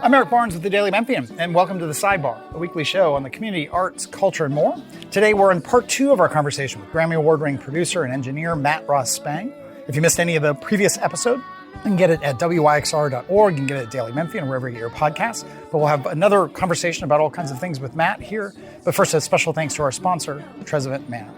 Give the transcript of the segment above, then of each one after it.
I'm Eric Barnes with the Daily Memphian, and welcome to The Sidebar, a weekly show on the community, arts, culture, and more. Today, we're in part 2 of our conversation with Grammy Award-winning producer and engineer Matt Ross-Spang. If you missed any of the previous episode, you can get it at wyxr.org. You can get it at Daily Memphian, wherever you get your podcasts. But we'll have another conversation about all kinds of things with Matt here. But first, a special thanks to our sponsor, Trezevant Manor.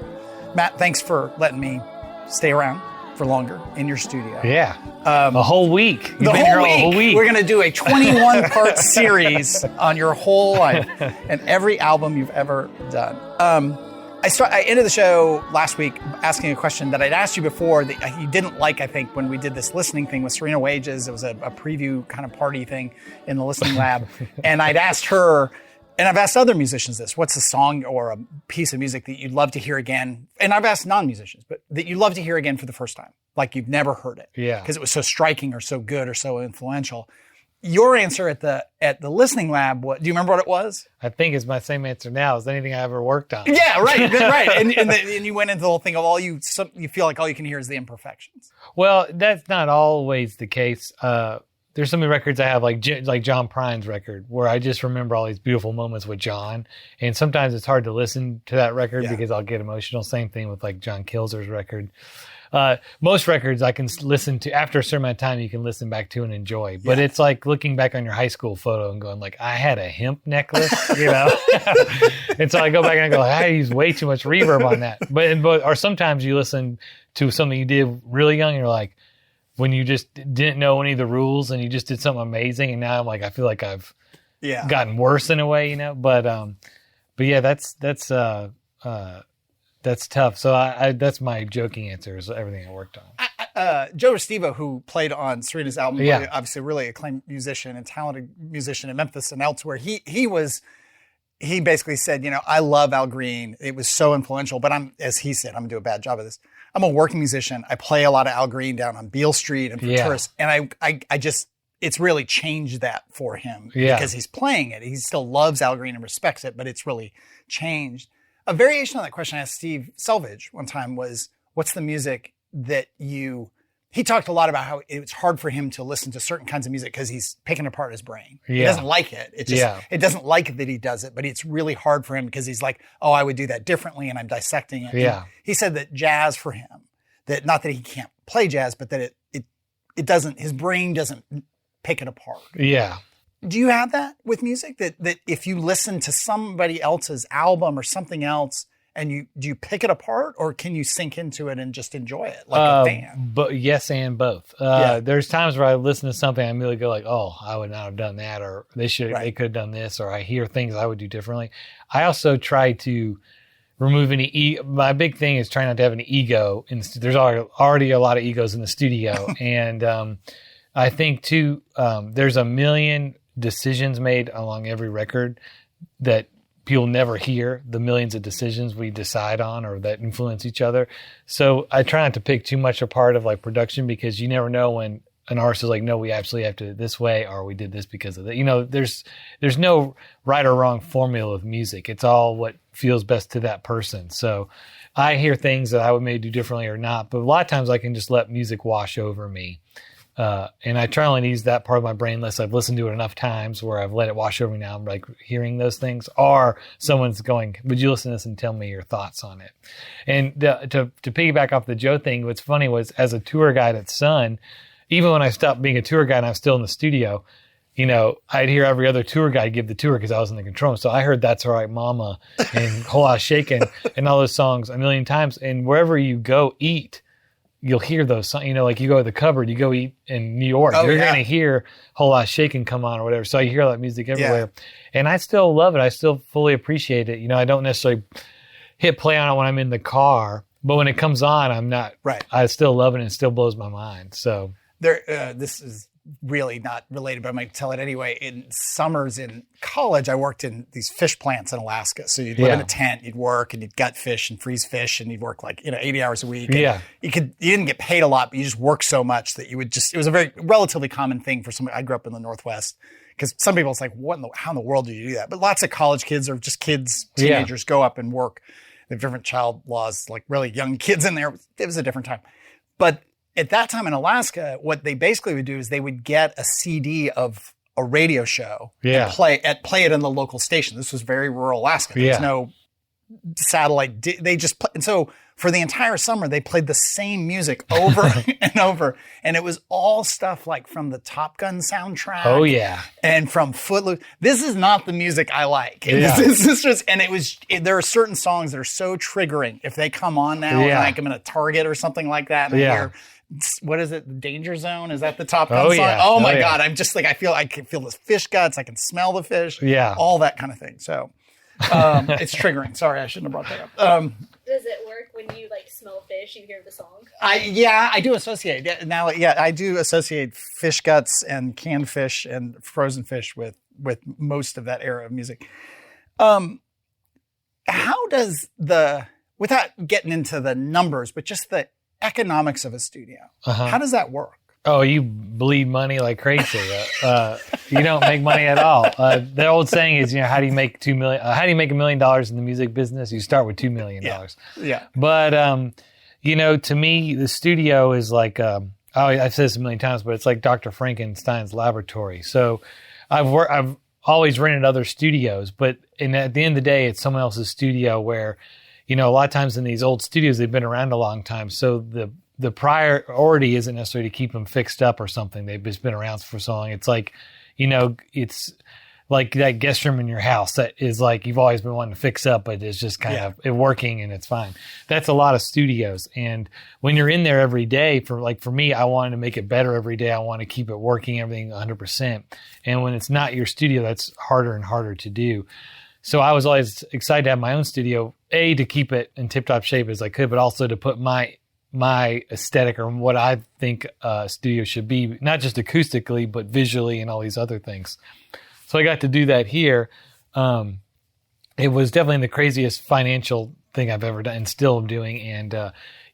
Matt, thanks for letting me stay around for longer in your studio. Yeah. A whole week. You've been here a whole week. We're going to do a 21-part series on your whole life and every album you've ever done. I ended the show last week asking a question that I'd asked you before that you didn't like, I think, when we did this listening thing with Serena Wages. It was a preview kind of party thing in the listening lab. And I'd asked her, and I've asked other musicians this, what's a song or a piece of music that you'd love to hear again? And I've asked non-musicians, but that you'd love to hear again for the first time, like you've never heard it. Yeah. Because it was so striking or so good or so influential. Your answer at the listening lab, do you remember what it was? I think it's my same answer now as anything I ever worked on. Yeah, right, right. And you went into the whole thing of you feel like all you can hear is the imperfections. Well, that's not always the case. There's so many records I have, like John Prine's record, where I just remember all these beautiful moments with John. And sometimes it's hard to listen to that record because I'll get emotional. Same thing with like John Kilzer's record. Most records I can listen to after a certain amount of time, you can listen back to and enjoy. But it's like looking back on your high school photo and going like, I had a hemp necklace, you know? And so I go back and I go, I used way too much reverb on that. Or sometimes you listen to something you did really young and you're like, when you just didn't know any of the rules and you just did something amazing. And now I'm like, I feel like I've gotten worse in a way, you know? But yeah, that's tough. So that's my joking answer is everything I worked on. Joe Restivo, who played on Serena's album, obviously a really acclaimed musician and talented musician in Memphis and elsewhere. He basically said, I love Al Green. It was so influential, but as he said, I'm gonna do a bad job of this. I'm a working musician. I play a lot of Al Green down on Beale Street and for tourists. And I just, it's really changed that for him because he's playing it. He still loves Al Green and respects it, but it's really changed. A variation on that question I asked Steve Selvage one time was, what's the music that he talked a lot about how it's hard for him to listen to certain kinds of music because he's picking apart his brain. Yeah. He doesn't like it. It doesn't like it that he does it, but it's really hard for him because he's like, oh, I would do that differently and I'm dissecting it. Yeah. And he said that jazz for him, that not that he can't play jazz, but that it doesn't, his brain doesn't pick it apart. Yeah. Do you have that with music that if you listen to somebody else's album or something else, and do you pick it apart, or can you sink into it and just enjoy it like a fan? But yes, and both. There's times where I listen to something, I immediately go like, "Oh, I would not have done that," or they could have done this, or I hear things I would do differently. I also try to remove any my big thing is trying not to have an ego. There's already a lot of egos in the studio, and I think too, there's a million decisions made along every record that people never hear, the millions of decisions we decide on or that influence each other. So I try not to pick too much apart of like production because you never know when an artist is like, no, we absolutely have to do it this way, or we did this because of that. There's no right or wrong formula of music. It's all what feels best to that person. So I hear things that I would maybe do differently or not, but a lot of times I can just let music wash over me. And I try only to use that part of my brain unless I've listened to it enough times where I've let it wash over me. Now I'm like hearing those things, or someone's going, would you listen to this and tell me your thoughts on it? And to piggyback off the Joe thing, what's funny was as a tour guide at Sun, even when I stopped being a tour guide and I was still in the studio, I'd hear every other tour guide give the tour because I was in the control room. So I heard That's All Right Mama and Whole Lot Shakin' and all those songs a million times. And wherever you go eat, you'll hear those songs, like you go to the cupboard, you go eat in New York, you're going to hear Whole Lot Shakin' come on or whatever. So you hear that music everywhere. And I still love it. I still fully appreciate it. I don't necessarily hit play on it when I'm in the car, but when it comes on, I'm not, I still love it and it still blows my mind. So this is really not related, but I might tell it anyway. In summers in college, I worked in these fish plants in Alaska. So you'd live in a tent, you'd work, and you'd gut fish and freeze fish, and you'd work 80 hours a week. And you didn't get paid a lot, but you just worked so much that it was a very relatively common thing for somebody. I grew up in the Northwest. Because some people, it's like, how in the world do you do that? But lots of college kids or just kids, teenagers go up and work. They have different child laws, like really young kids in there. It was a different time. But at that time in Alaska, what they basically would do is they would get a CD of a radio show Yeah. and play it on the local station. This was very rural Alaska. There was no satellite. They just and so for the entire summer they played the same music over and over, and it was all stuff like from the Top Gun soundtrack. Oh yeah, and from Footloose. This is not the music I like. This is just, and there are certain songs that are so triggering if they come on now, like I'm in a Target or something like that. And I hear, what is it? Danger Zone? Is that the Top Gun song? Yeah. Oh my God! I'm just like I can feel the fish guts. I can smell the fish. Yeah, all that kind of thing. So. It's triggering. Sorry, I shouldn't have brought that up. Does it work when you like smell fish? You hear the song. I do associate. I do associate fish guts and canned fish and frozen fish with most of that era of music. How does without getting into the numbers, but just the economics of a studio? How does that work? Oh, you bleed money like crazy. You don't make money at all. The old saying is, how do you make $2 million? How do you make $1 million in the music business? You start with $2 million. Yeah. But to me, the studio is like I've said this a million times, but it's like Dr. Frankenstein's laboratory. So I've always rented other studios, but at the end of the day, it's someone else's studio where, a lot of times in these old studios, they've been around a long time. So the priority isn't necessarily to keep them fixed up or something. They've just been around for so long. It's like, it's like that guest room in your house that is like you've always been wanting to fix up, but it's just kind of working and it's fine. That's a lot of studios. And when you're in there every day, for me, I wanted to make it better every day. I want to keep it working, everything 100%. And when it's not your studio, that's harder and harder to do. So I was always excited to have my own studio, to keep it in tip-top shape as I could, but also to put my aesthetic or what I think a studio should be, not just acoustically, but visually and all these other things. So I got to do that here. It was definitely the craziest financial thing I've ever done and still am doing. And,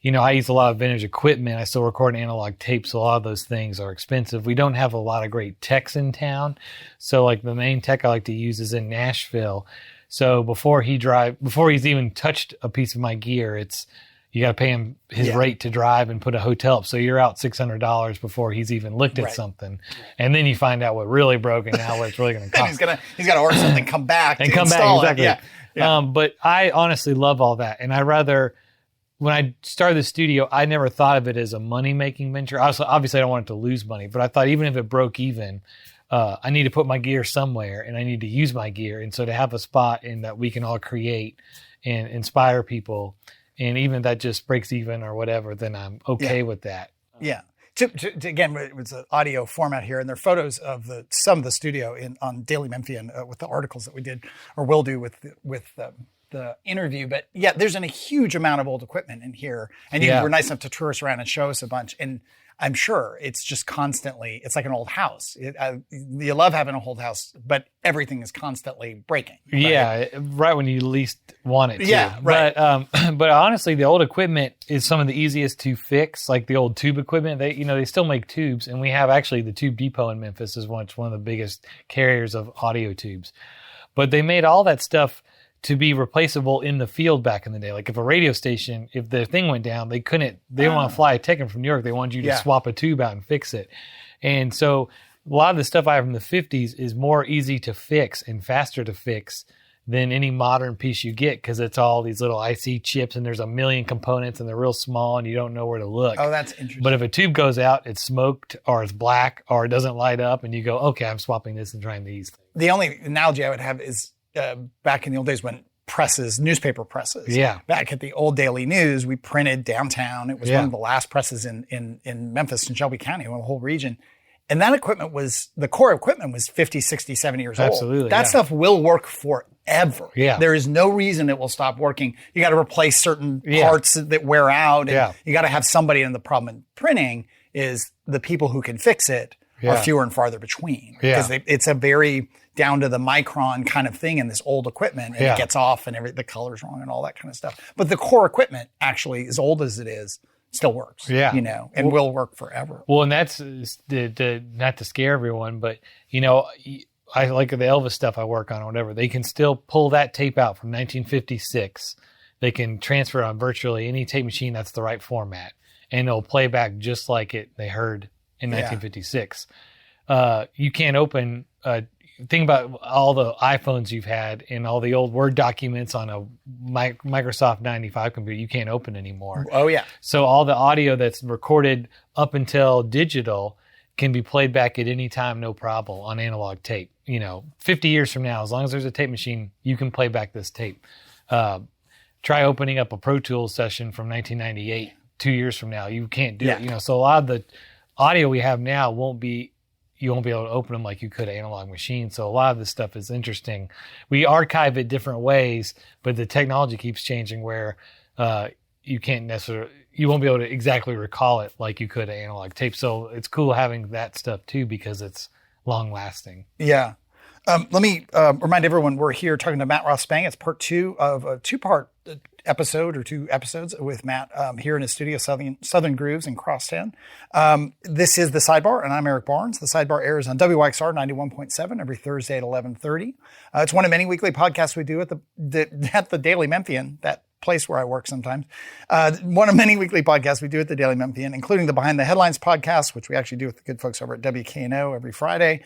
I use a lot of vintage equipment. I still record analog tapes. So a lot of those things are expensive. We don't have a lot of great techs in town. So like the main tech I like to use is in Nashville. So before he's even touched a piece of my gear, you got to pay him his rate to drive and put a hotel up. So you're out $600 before he's even looked at something. And then you find out what really broke and now what it's really going to cost. he's got to order something, come back and come back. Exactly. Yeah. But I honestly love all that. And when I started the studio, I never thought of it as a money-making venture. Obviously, I don't want it to lose money, but I thought even if it broke even, I need to put my gear somewhere and I need to use my gear. And so to have a spot in that we can all create and inspire people, and even if that just breaks even or whatever, then I'm okay with that. Yeah. Again, it was an audio format here, and there are photos of some of the studio on Daily Memphian with the articles that we did or will do with the interview. But yeah, there's a huge amount of old equipment in here, and you were nice enough to tour us around and show us a bunch. And I'm sure it's just constantly, it's like an old house. You love having a old house, but everything is constantly breaking. Right? Yeah, right when you least want it to. Yeah, right. But honestly, the old equipment is some of the easiest to fix, like the old tube equipment. They still make tubes, and we have actually the Tube Depot in Memphis is one of the biggest carriers of audio tubes. But they made all that stuff to be replaceable in the field back in the day. Like if a radio station, if the thing went down, they didn't want to fly a tech in from New York. They wanted you to swap a tube out and fix it. And so a lot of the stuff I have from the 50s is more easy to fix and faster to fix than any modern piece you get, because it's all these little IC chips and there's a million components and they're real small and you don't know where to look. Oh, that's interesting. But if a tube goes out, it's smoked or it's black or it doesn't light up and you go, okay, I'm swapping this and trying these things. The only analogy I would have is back in the old days when newspaper presses. Yeah. Back at the old Daily News, we printed downtown. It was one of the last presses in Memphis and Shelby County, in the whole region. And that equipment the core equipment was 50, 60, 70 years old. Absolutely. That stuff will work forever. Yeah. There is no reason it will stop working. You got to replace certain parts that wear out. And you got to have somebody. And the problem in printing is the people who can fix it are fewer and farther between. Because it's a very down to the micron kind of thing in this old equipment, and it gets off and the color's wrong and all that kind of stuff. But the core equipment, actually, as old as it is, still works. Yeah. And will work forever. Well, and that's not to scare everyone, but I like the Elvis stuff I work on or whatever. They can still pull that tape out from 1956. They can transfer it on virtually any tape machine that's the right format, and it'll play back just like they heard in 1956. You can't open think about all the iPhones you've had and all the old Word documents on a Microsoft 95 computer you can't open anymore. Oh, yeah. So all the audio that's recorded up until digital can be played back at any time, no problem, on analog tape. 50 years from now, as long as there's a tape machine, you can play back this tape. Try opening up a Pro Tools session from 1998, 2 years from now. You can't do it. So a lot of the audio we have now you won't be able to open them like you could an analog machine. So a lot of this stuff is interesting. We archive it different ways, but the technology keeps changing where you won't be able to exactly recall it like you could an analog tape. So it's cool having that stuff too, because it's long lasting. Yeah. Let me remind everyone we're here talking to Matt Ross-Spang. It's part 2 of a 2-part episode or 2 episodes with Matt here in his studio, Southern Grooves in Crosstown. This is The Sidebar, and I'm Eric Barnes. The Sidebar airs on WYXR 91.7 every Thursday at 11:30. It's one of many weekly podcasts we do at the Daily Memphian, that place where I work sometimes. One of many weekly podcasts we do at the Daily Memphian, including the Behind the Headlines podcast, which we actually do with the good folks over at WKNO every Friday.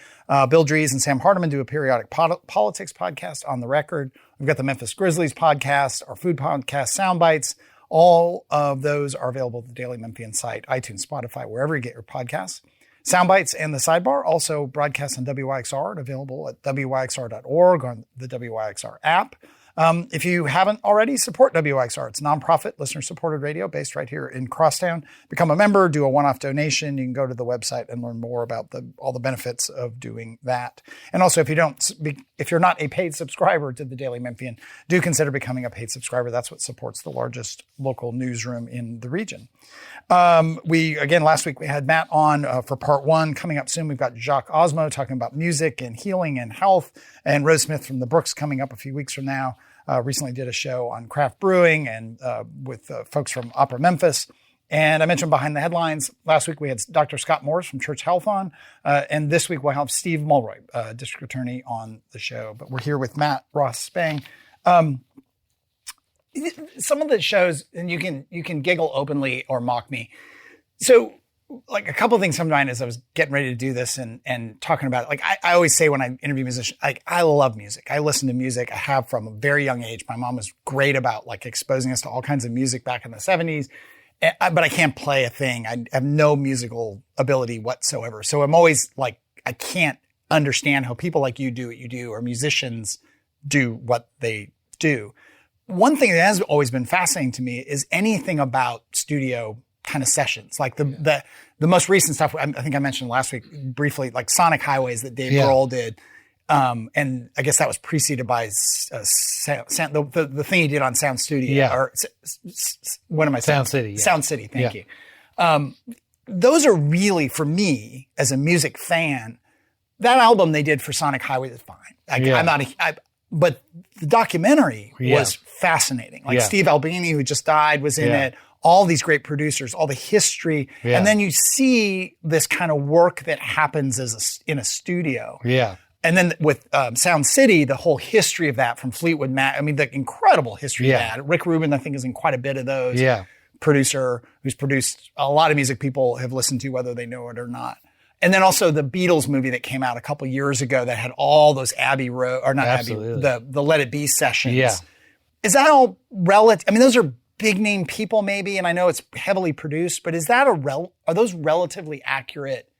Bill Dries and Sam Hardiman do a periodic politics podcast, On the Record. We've got the Memphis Grizzlies podcast, our food podcast, Soundbites. All of those are available at the Daily Memphian site, iTunes, Spotify, wherever you get your podcasts. Soundbites and The Sidebar also broadcast on WYXR and available at WYXR.org on the WYXR app. If you haven't already, support WYXR. It's nonprofit, listener-supported radio based right here in Crosstown. Become a member, do a one-off donation. You can go to the website and learn more about all the benefits of doing that. And also, if you're not a paid subscriber to the Daily Memphian, do consider becoming a paid subscriber. That's what supports the largest local newsroom in the region. Last week we had Matt on for part 1. Coming up soon, we've got Jacques Osmo talking about music and healing and health, and Rose Smith from the Brooks coming up a few weeks from now. Recently did a show on craft brewing and with folks from Opera Memphis. And I mentioned Behind the Headlines. Last week we had Dr. Scott Morris from Church Health on. And this week we'll have Steve Mulroy, district attorney, on the show. But we're here with Matt Ross-Spang. Some of the shows, and you can giggle openly or mock me. So like a couple of things come to mind as I was getting ready to do this and talking about it. Like I always say when I interview musicians, like I love music. I listen to music. I have from a very young age. My mom was great about like exposing us to all kinds of music back in the 70s. But I can't play a thing. I have no musical ability whatsoever. So I'm always like, I can't understand how people like you do what you do, or musicians do what they do. One thing that has always been fascinating to me is anything about studio kind of sessions, like the most recent stuff. I think I mentioned last week briefly, like Sonic Highways that Dave Grohl did. And I guess that was preceded by the thing he did on Sound Studio. Yeah. Or what am I saying? Sound City. Yeah. Sound City. Thank you. Those are really, for me as a music fan, that album they did for Sonic Highways is fine. But the documentary was fascinating. Like Steve Albini, who just died, was in it. All these great producers, all the history. Yeah. And then you see this kind of work that happens in a studio. Yeah. And then with Sound City, the whole history of that from Fleetwood Mac, I mean, the incredible history of that. Rick Rubin, I think, is in quite a bit of those. Yeah. Producer who's produced a lot of music people have listened to, whether they know it or not. And then also the Beatles movie that came out a couple years ago that had all those Abbey Road, or not Absolutely. Abbey, the Let It Be sessions. Yeah. Is that all relative? I mean, those are big name people maybe, and I know it's heavily produced, but is that are those relatively accurate,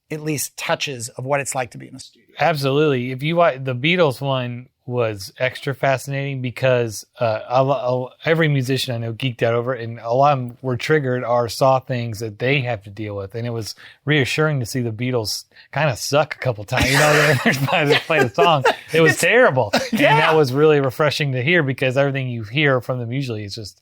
at least touches of what it's like to be in a studio? Absolutely. If you watch the Beatles one, was extra fascinating because every musician I know geeked out over it, and a lot of them were triggered or saw things that they have to deal with, and it was reassuring to see the Beatles kind of suck a couple times. You know, they play the song. It was terrible, and that was really refreshing to hear because everything you hear from them usually is just,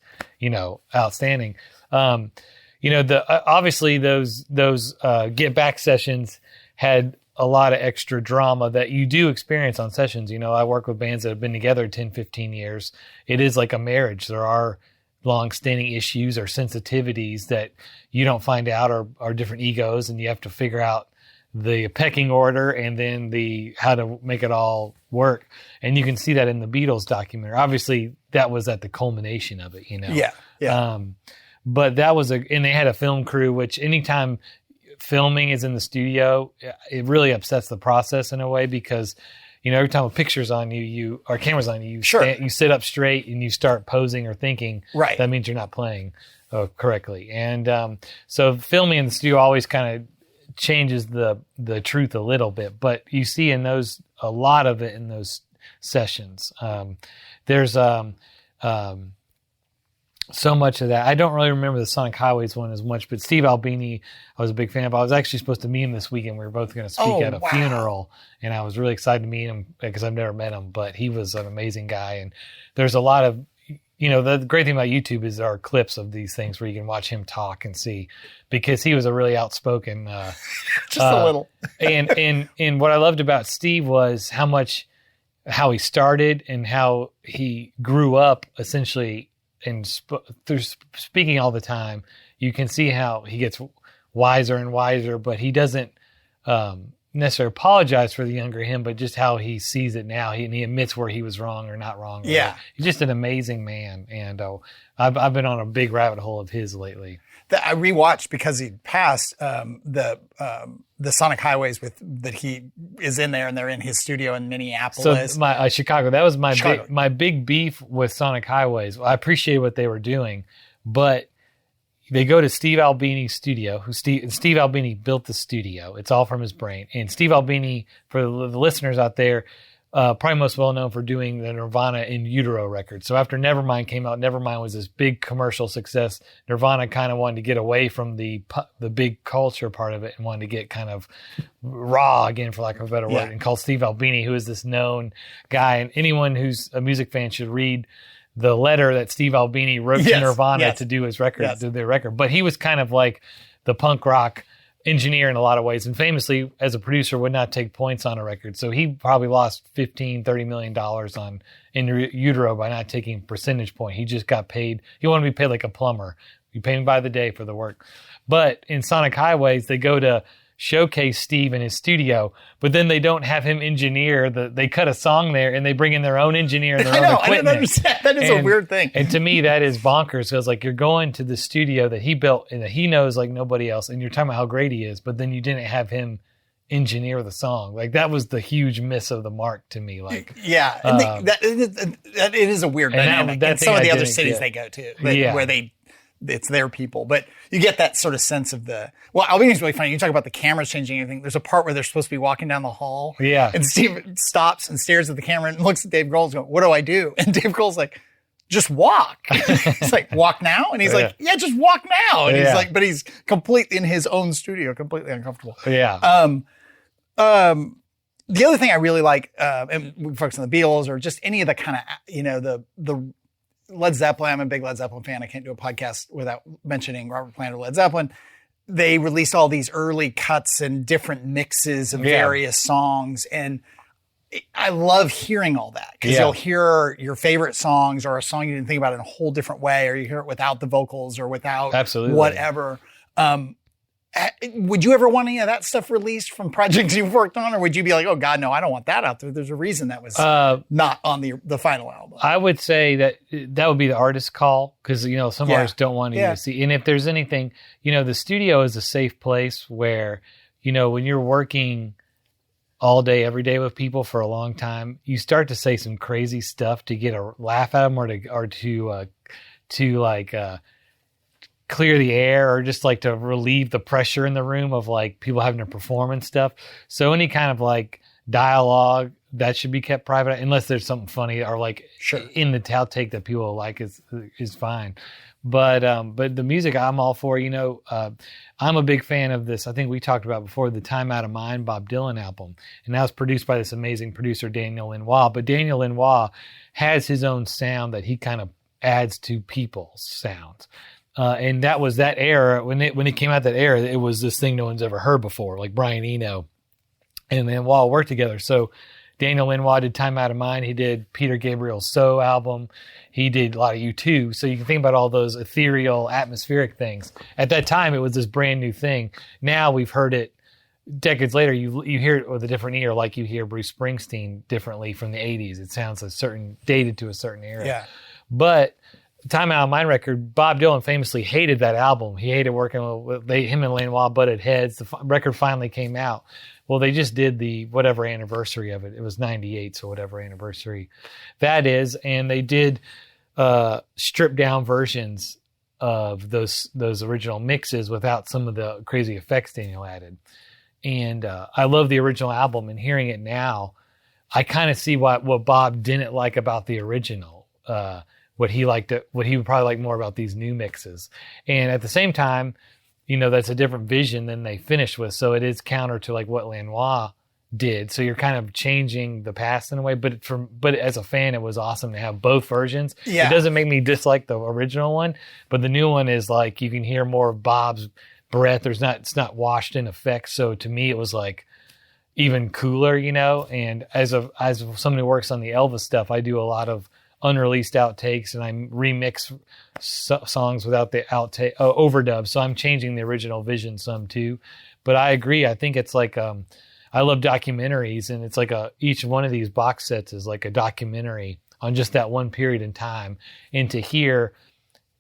outstanding. Obviously those Get Back sessions had a lot of extra drama that you do experience on sessions. I work with bands that have been together 10, 15 years. It is like a marriage. There are long-standing issues or sensitivities that you don't find out are different egos, and you have to figure out the pecking order and then how to make it all work. And you can see that in the Beatles documentary. Obviously, that was at the culmination of it, Yeah. But that was and they had a film crew, which anytime filming is in the studio, it really upsets the process in a way because, every time a picture's on you, or camera's on you, you sit up straight and you start posing or thinking. Right. That means you're not playing correctly. And so filming in the studio always kind of changes the truth a little bit. But you see a lot of it in those sessions. There's so much of that. I don't really remember the Sonic Highways one as much, but Steve Albini, I was a big fan of. I was actually supposed to meet him this weekend. We were both going to speak at a funeral, and I was really excited to meet him because I've never met him, but he was an amazing guy. And there's a lot of, the great thing about YouTube is there are clips of these things where you can watch him talk and see, because he was a really outspoken, just a little. and what I loved about Steve was how he started and how he grew up essentially. And through speaking all the time, you can see how he gets wiser and wiser, but he doesn't necessarily apologize for the younger him, but just how he sees it now. He admits where he was wrong or not wrong. Yeah. He's just an amazing man. And I've been on a big rabbit hole of his lately. I rewatched because he passed the Sonic Highways that he is in there, and they're in his studio in Minneapolis. So my Chicago. That was my big beef with Sonic Highways. I appreciate what they were doing, but they go to Steve Albini's studio. Steve Albini built the studio. It's all from his brain. And Steve Albini, for the listeners out there, probably most well known for doing the Nirvana In Utero record. So after Nevermind came out, Nevermind was this big commercial success. Nirvana kind of wanted to get away from the big culture part of it and wanted to get kind of raw again, for lack of a better word, and called Steve Albini, who is this known guy. And anyone who's a music fan should read the letter that Steve Albini wrote to Nirvana to do his record, do their record. But he was kind of like the punk rock engineer in a lot of ways, and famously as a producer would not take points on a record. So he probably lost $15-30 million on In Utero by not taking percentage point. He just got paid. He wanted to be paid like a plumber. You pay him by the day for the work. But in Sonic Highways, they go to showcase Steve in his studio, but then they don't have him engineer. They cut a song there and they bring in their own engineer and their own equipment. I don't understand. That is a weird thing. And to me, that is bonkers, because like you're going to the studio that he built and that he knows like nobody else, and you're talking about how great he is, but then you didn't have him engineer the song. Like that was the huge miss of the mark to me. Like it is a weird dynamic. And some of the other cities they go to, where it's their people, but you get that sort of sense of Albini's really funny. You talk about the cameras changing anything. There's a part where they're supposed to be walking down the hall. Yeah. And Steve stops and stares at the camera and looks at Dave Grohl and goes, "What do I do?" And Dave Grohl's like, "Just walk." It's like, "Walk now?" And he's like, "Yeah, just walk now." And he's like, but he's completely in his own studio, completely uncomfortable. Yeah. The other thing I really like, and we focus on the Beatles or just any of the kind of, the Led Zeppelin. I'm a big Led Zeppelin fan. I can't do a podcast without mentioning Robert Plant or Led Zeppelin. They released all these early cuts and different mixes of various songs. And I love hearing all that, because you'll hear your favorite songs or a song you didn't think about in a whole different way, or you hear it without the vocals or without whatever. Would you ever want any of that stuff released from projects you've worked on, or would you be like, "Oh God, no, I don't want that out there"? There's a reason that was not on the final album. I would say that would be the artist's call, because some artists don't want to see. And if there's anything, the studio is a safe place where when you're working all day, every day with people for a long time, you start to say some crazy stuff to get a laugh at them, or to clear the air, or just like to relieve the pressure in the room of like people having to perform and stuff. So any kind of like dialogue that should be kept private, unless there's something funny or like in the outtake that people like is fine. But the music I'm all for. I'm a big fan of this. I think we talked about before, the Time Out of Mind Bob Dylan album, and that was produced by this amazing producer Daniel Lanois. But Daniel Lanois has his own sound that he kind of adds to people's sounds. And that was that era when it came out. That era, it was this thing no one's ever heard before, like Brian Eno and Lanois worked together. So Daniel Lanois did Time Out of Mind. He did Peter Gabriel's So album. He did a lot of U2. So you can think about all those ethereal, atmospheric things. At that time, it was this brand new thing. Now we've heard it decades later. You hear it with a different ear, like you hear Bruce Springsteen differently from the 80s. It sounds dated to a certain era. Yeah. But Time Out of Mind record, Bob Dylan famously hated that album. He hated working with him and Lanois butted heads. The record finally came out. Well, they just did the whatever anniversary of it. It was 98, so whatever anniversary that is. And they did stripped down versions of those original mixes without some of the crazy effects Daniel added. And I love the original album, and hearing it now, I kind of see what Bob didn't like about the original, what he would probably like more about these new mixes. And at the same time, that's a different vision than they finished with. So it is counter to like what Lanois did. So you're kind of changing the past in a way, but as a fan, it was awesome to have both versions. Yeah. It doesn't make me dislike the original one, but the new one is like, you can hear more of Bob's breath. It's not washed in effects. So to me, it was like even cooler, and as somebody who works on the Elvis stuff, I do a lot of unreleased outtakes, and I remix songs without the overdub. So I'm changing the original vision some too, but I agree. I think it's like, I love documentaries, and it's like each one of these box sets is like a documentary on just that one period in time. And to hear,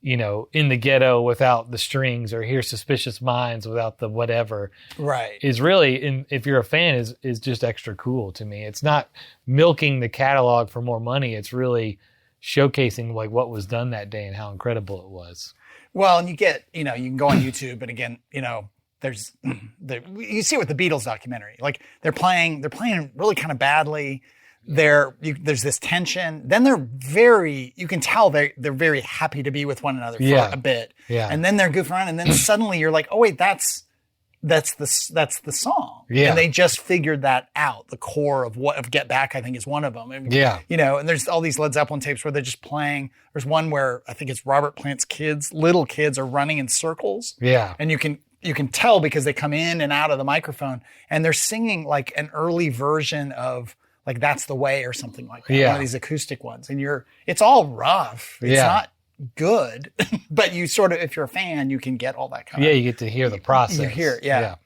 In the Ghetto without the strings, or hear Suspicious Minds without the whatever, right, is really, if you're a fan, is just extra cool to me. It's not milking the catalog for more money. It's really showcasing like what was done that day and how incredible it was. Well, and you get, you can go on YouTube, and again, you see it with the Beatles documentary, like they're playing really kind of badly. There's this tension. Then you can tell they're very happy to be with one another for a bit. Yeah. And then they're goofing around, and then suddenly you're like, oh wait, that's the song. Yeah. And they just figured that out. The core of Get Back, I think, is one of them. And, and there's all these Led Zeppelin tapes where they're just playing. There's one where I think it's Robert Plant's little kids are running in circles. Yeah. And you can tell because they come in and out of the microphone, and they're singing like an early version of like That's the Way or something like that. Yeah. One of these acoustic ones. And it's all rough. It's not good, but you sort of, if you're a fan, you can get all that kind of. Yeah, you get to hear the process. You hear it, yeah.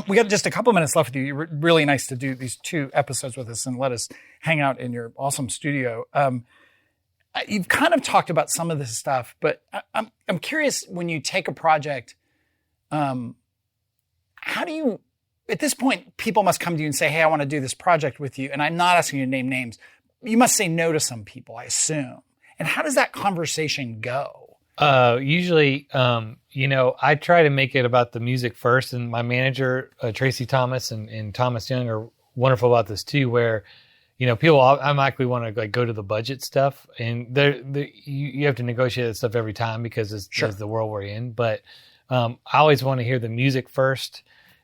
We got just a couple minutes left with you. You're really nice to do these 2 episodes with us and let us hang out in your awesome studio. You've kind of talked about some of this stuff, but I'm curious, when you take a project, how do you, at this point, people must come to you and say, hey, I want to do this project with you. And I'm not asking you to name names. You must say no to some people, I assume. And how does that conversation go? Usually, I try to make it about the music first. And my manager, Tracy Thomas and Thomas Young, are wonderful about this too, where, people automatically want to like go to the budget stuff. And you have to negotiate that stuff every time because it's the world we're in. But I always want to hear the music first.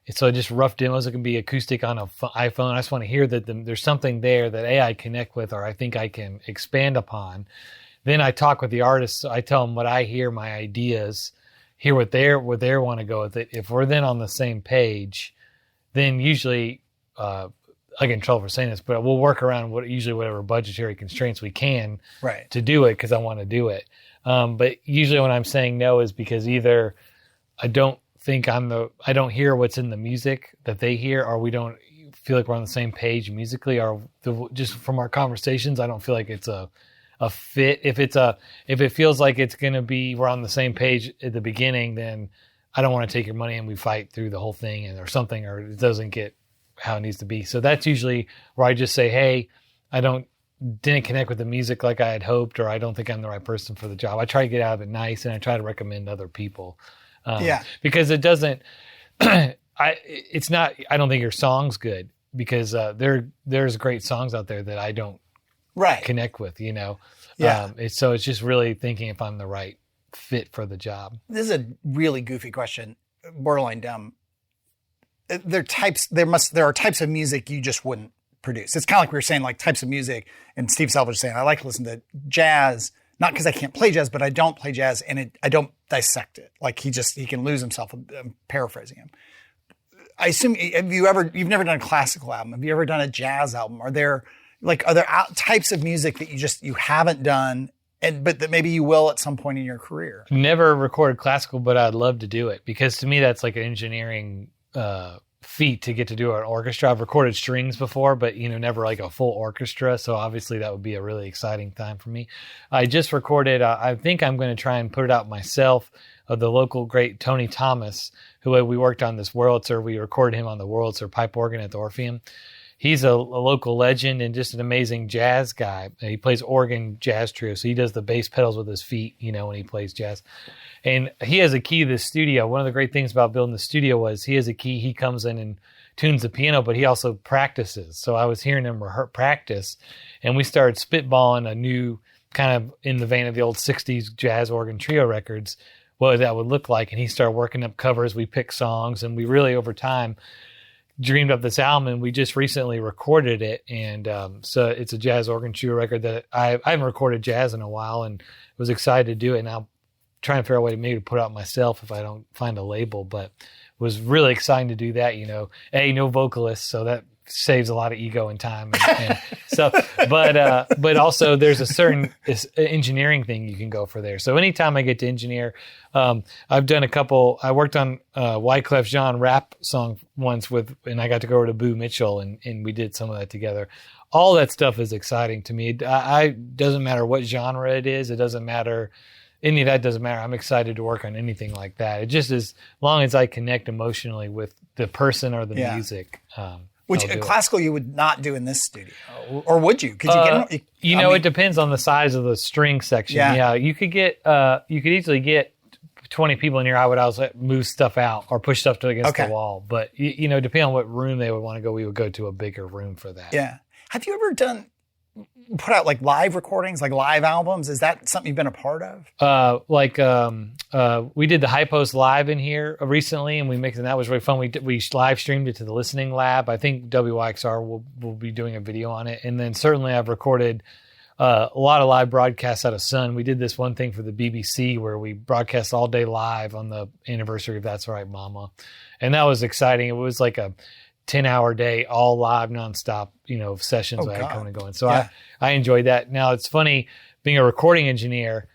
So just rough demos, it can be acoustic on an iPhone. I just want to hear that there's something there that I connect with, or I think I can expand upon. Then I talk with the artists. I tell them what I hear, my ideas, hear what they want to go with it. If we're then on the same page, then usually, I get in trouble for saying this, but we'll work around whatever budgetary constraints we can to do it, because I want to do it. But usually when I'm saying no is because either I don't hear what's in the music that they hear, or we don't feel like we're on the same page musically, or just from our conversations, I don't feel like it's a fit. If it feels like it's going to be, we're on the same page at the beginning, then I don't want to take your money and we fight through the whole thing or something, or it doesn't get how it needs to be. So that's usually where I just say, hey, I didn't connect with the music like I had hoped, or I don't think I'm the right person for the job. I try to get out of it nice, and I try to recommend other people. Because it doesn't, I don't think your song's good, because there's great songs out there that I don't connect with, so it's just really thinking if I'm the right fit for the job. This is a really goofy question, borderline dumb. There are types of music you just wouldn't produce. It's kind of like we were saying, like types of music, and Steve Salvage saying, I like to listen to jazz, not because I can't play jazz, but I don't play jazz, and I don't dissect it. Like he can lose himself. I'm paraphrasing him. I assume, you've never done a classical album. Have you ever done a jazz album? Are there types of music that you haven't done, but that maybe you will at some point in your career? Never recorded classical, but I'd love to do it, because to me that's like an engineering feat to get to do an orchestra. I've recorded strings before, but never like a full orchestra. So obviously that would be a really exciting time for me. I just recorded, I think I'm going to try and put it out myself, the local great Tony Thomas, who we worked on this Wurlitzer. We recorded him on the Wurlitzer pipe organ at the Orpheum. He's a local legend and just an amazing jazz guy. He plays organ jazz trio, so he does the bass pedals with his feet, when he plays jazz. And he has a key to the studio. One of the great things about building the studio was he has a key. He comes in and tunes the piano, but he also practices. So I was hearing him practice, and we started spitballing a new kind of in the vein of the old 60s jazz organ trio records, what that would look like. And he started working up covers. We picked songs, and we really, over time, dreamed up this album, and we just recently recorded it. And so it's a jazz organ trio record that I haven't recorded jazz in a while, and was excited to do it. And I'll try and figure out a way to maybe put it out myself if I don't find a label, but it was really exciting to do that. No vocalist, so that saves a lot of ego and time and stuff. But also there's a certain engineering thing you can go for there. So anytime I get to engineer, I've done a couple. I worked on Wyclef Jean rap song once and I got to go over to Boo Mitchell and we did some of that together. All that stuff is exciting to me. It doesn't matter what genre it is. It doesn't matter. Any of that doesn't matter. I'm excited to work on anything like that. It just as long as I connect emotionally with the person or the music. Which classical you would not do in this studio, or would you? Could you get? It depends on the size of the string section. Yeah, you could easily get 20 people in here. I would always move stuff out or push stuff against the wall. But depending on what room they would want to go, we would go to a bigger room for that. Yeah. Have you ever put out like live recordings, like live albums? Is that something you've been a part of? We did the High Post live in here recently, and we mixed, and that was really fun. We live streamed it to the Listening Lab. I think WYXR will be doing a video on it, and then certainly I've recorded a lot of live broadcasts out of Sun. We did this one thing for the BBC where we broadcast all day live on the anniversary of That's All Right Mama, and that was exciting. It was like a 10-hour day, all live, nonstop, sessions I had coming and going. So I enjoyed that. Now, it's funny, being a recording engineer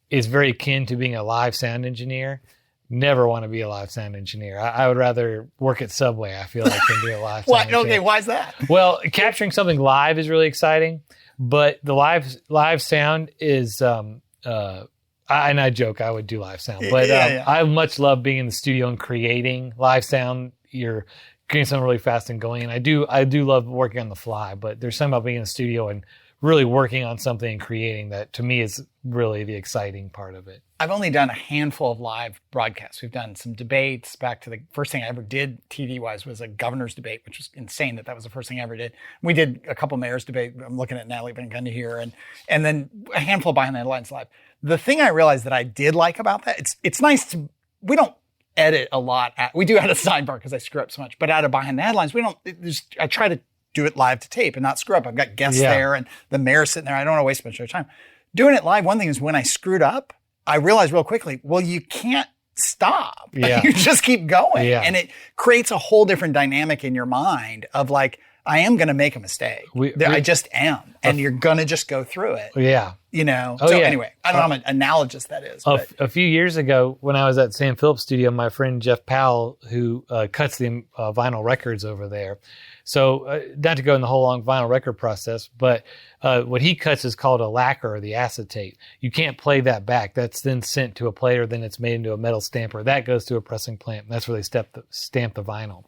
is very akin to being a live sound engineer. Never want to be a live sound engineer. I would rather work at Subway, I feel like, than be a live sound engineer. Okay, why is that? Well, capturing something live is really exciting, but the live sound is, and I joke, I would do live sound, but I much love being in the studio and creating live sound. You're getting something really fast and going. And I do love working on the fly, but there's something about being in the studio and really working on something and creating that, to me, is really the exciting part of it. I've only done a handful of live broadcasts. We've done some debates. Back to the first thing I ever did TV-wise was a governor's debate, which was insane that was the first thing I ever did. We did a couple mayors debate. I'm looking at Natalie Van Gundy here, and then a handful of Behind the Headlines live. The thing I realized that I did like about that, it's nice to, we don't edit a lot. We do add a sidebar because I screw up so much, but out of Behind the Headlines, I try to do it live to tape and not screw up. I've got guests there and the mayor sitting there. I don't want to waste much of time. Doing it live, one thing is when I screwed up, I realized real quickly, well, you can't stop. Yeah. You just keep going. Yeah. And it creates a whole different dynamic in your mind of like, I am going to make a mistake. I just am. And you're going to just go through it. Yeah. Anyway, I don't know how analogous that is. A few years ago, when I was at Sam Phillips Studio, my friend Jeff Powell, who cuts the vinyl records over there. So not to go in the whole long vinyl record process, but what he cuts is called a lacquer or the acetate. You can't play that back. That's then sent to a plater. Then it's made into a metal stamper. That goes to a pressing plant. That's where they stamp the vinyl.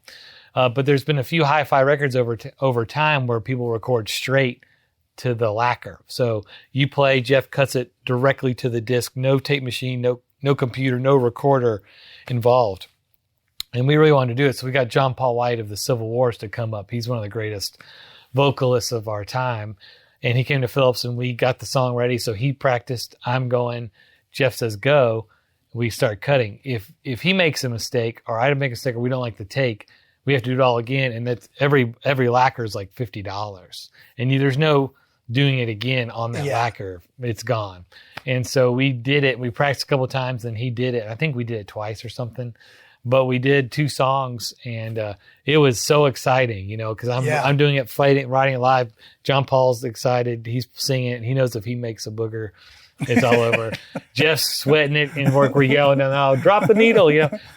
But there's been a few hi-fi records over time where people record straight to the lacquer. So you play, Jeff cuts it directly to the disc, no tape machine, no computer, no recorder involved. And we really wanted to do it. So we got John Paul White of the Civil Wars to come up. He's one of the greatest vocalists of our time. And he came to Phillips and we got the song ready. So he practiced, I'm going, Jeff says, go. We start cutting. If he makes a mistake or I make a mistake or we don't like the take, we have to do it all again. And that's every lacquer is like $50. And there's no doing it again on that lacquer. It's gone. And so we did it. We practiced a couple of times and he did it. I think we did it twice or something. But we did 2 songs, and it was so exciting, because I'm doing it, writing it live. John Paul's excited. He's singing it, and he knows if he makes a booger, It's all over. Jeff's sweating it in work. We're yelling, and I'll drop the needle,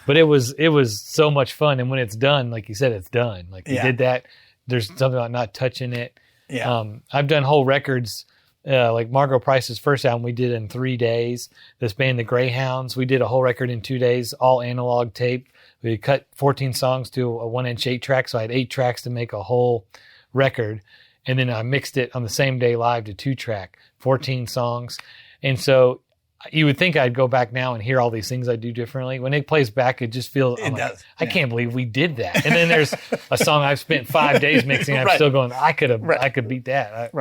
But it was so much fun. And when it's done, like you said, it's done. Like you did that. There's something about not touching it. Yeah. I've done whole records. Like Margot Price's first album, we did in 3 days. This band, the Greyhounds, we did a whole record in 2 days, all analog tape. We cut 14 songs to a 1-inch 8-track, so I had 8 tracks to make a whole record. And then I mixed it on the same day live to 2-track, 14 songs. And so you would think I'd go back now and hear all these things I do differently. When it plays back, it just feels, I can't believe we did that. And then there's a song I've spent 5 days mixing. I'm still going, I could beat that.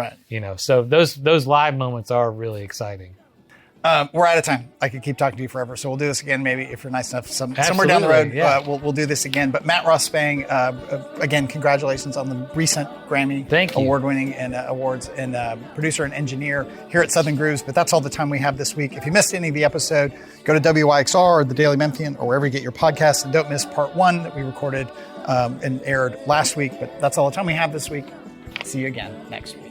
So those live moments are really exciting. We're out of time. I could keep talking to you forever, so we'll do this again. Maybe if you're nice enough, somewhere down the road, we'll do this again. But Matt Ross-Spang, again, congratulations on the recent Grammy Award-winning and awards, and producer and engineer here at Southern Grooves. But that's all the time we have this week. If you missed any of the episode, go to WYXR or the Daily Memphian or wherever you get your podcasts, and don't miss part 1 that we recorded and aired last week. But that's all the time we have this week. See you again next week.